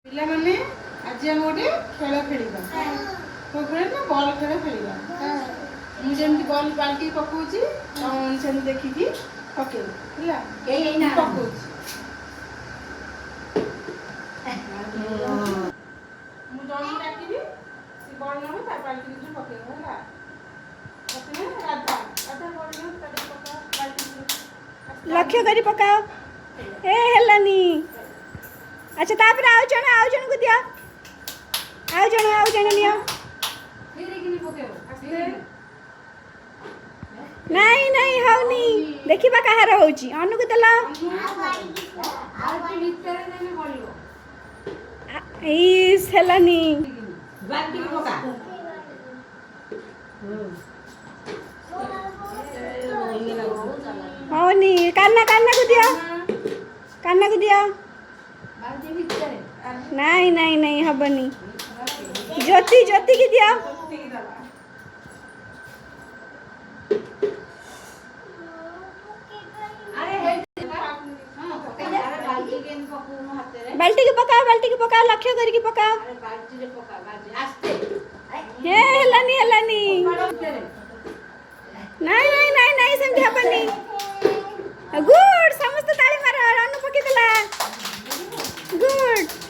पिला माने आज हम गोटे खेल खेलिबा तो खेल ना बॉल खेल खेलिबा मु जेमति बॉल बाल्टी पकोची तम सेम देखिकी पके हला ए ना पकोची मु जॉनी डाकिबी से बॉल न ता बाल्टी में पके हला पके राधा राधा बॉल में ता पका बाल्टी लक्ष्य करी पकाओ ए हेलानी अच्छा तापर आउ जण को दिया आउ जण लियो नहीं नहीं होनी देखिबा कहार होची अनु को देला ई हेलानी बाल्टी पका होनी कान्ना को दिया नहीं नहीं नहीं हबनी ज्योति की दिया बाल्टी के पकाओ लक्ष्य करके पकाओ हे हेलानी नहीं नहीं नहीं नहीं सेमती हबनी गुड समस्त ताली मारो अनु पकी देला गुड